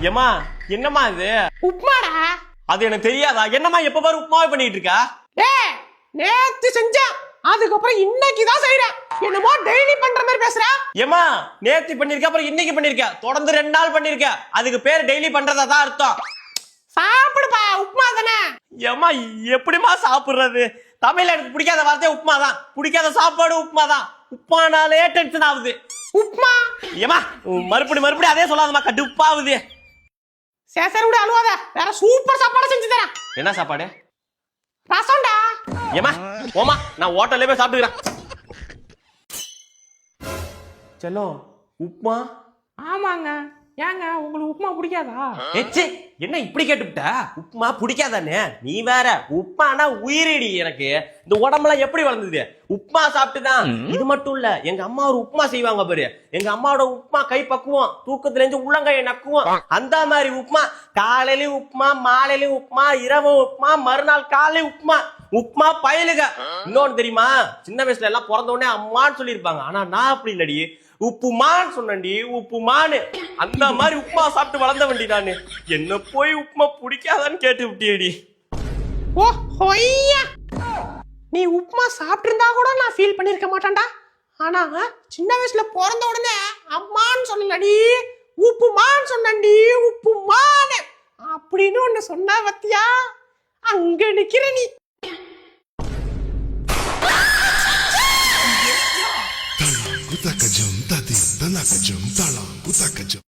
ஏமா என்னம்மா இது? உப்மாடா. அது எனக்கு தெரியாதா? என்னம்மா எப்ப பாரு உப்மாவே பண்ணிட்டு இருக்கா? நேத்து செஞ்சேன், அதுக்கப்புறம் இன்னைக்குதான் செய்யறேன். என்னமோ டெய்லி பண்ற மாதிரி பேசுற. ஏமா நேத்து பண்ணிருக்க, அப்புறம் இன்னைக்கு பண்ணிருக்க, தொடர்ந்து 2 நாள் பண்ணிருக்க, அதுக்கு பேர் டெய்லி பண்றதா தான் அர்த்தம். சாப்பிடுப்பா, உப்மா தானே. ஏமா எப்படிமா சாப்பிடுறது? தமிழ்ல எனக்கு பிடிக்காத வார்த்தை உப்மா தான். பிடிக்காத சாப்பாடு உப்மா தான். உப்மானாலே டென்ஷன் ஆகுது. உப்மா ஏமா மறுபடி அதே சொல்லாதமா, கடுப்பாகுது. சரி விட, அழுவாத. வேற சூப்பர் சாப்பாடு செஞ்சு தரேன். என்ன சாப்பாடு? ரசம்டா. ஏமா ஓமா, நான் ஹோட்டல்ல போய் சாப்பிட்டுக்கிறேன். செல்லோ உப்மா? ஆமாங்க. ஏங்க உங்களுக்கு உப்மா பிடிக்காதா? ஏச்சி என்ன இப்படி கேட்டுவிட்ட? உப்மா பிடிக்காதானே? நீ வேற. உப்மானா உயிரிடி எனக்கு. இந்த உடம்பெல்லாம் எப்படி வளர்ந்தது? உப்மா சாப்பிட்டுதான். இது மட்டும் இல்ல, எங்க அம்மா ஒரு உப்மா செய்வாங்க பாரு. எங்க அம்மாவோட உப்மா கை பக்குவோம், தூக்கத்துல இருந்து உள்ளங்கையை நக்குவோம். அந்த மாதிரி உப்மா. காலையிலயும் உப்மா, மாலையிலயும் உப்மா, இரவு உப்மா, மறுநாள் காலை உப்மா. உப்மா பயலுக. இன்னொன்னு தெரியுமா? சின்ன வயசுல எல்லாம் பிறந்த உடனே அம்மான்னு சொல்லியிருப்பாங்க. ஆனா நான் அப்படி இல்லடி, உப்புமான்னு சொன்னண்டி. உப்புமானு அந்த மாதிரி உப்மா சாப்பிட்டு வளர்ந்த வண்டி நானு. என்ன போய் உப்மா பிடிக்காதான்னு கேட்டு விட்டியடி. ஓ ஹொய்யா, நீ உப்மா சாப்பிட்டு இருந்தா கூட நான் ஃபீல் பண்ணிருக்க மாட்டேன்டா. ஆனா சின்ன வயசுல பிறந்த உடனே அம்மான்னு சொல்லலடி, உப்புமான்னு சொன்னண்டி. உப்புமானு அப்படின்னு ஒண்ணு சொன்னா பத்தியா, அங்க நிக்கிற நீ. Kutaka jump, tati, danaka jump, talang, kutaka jump.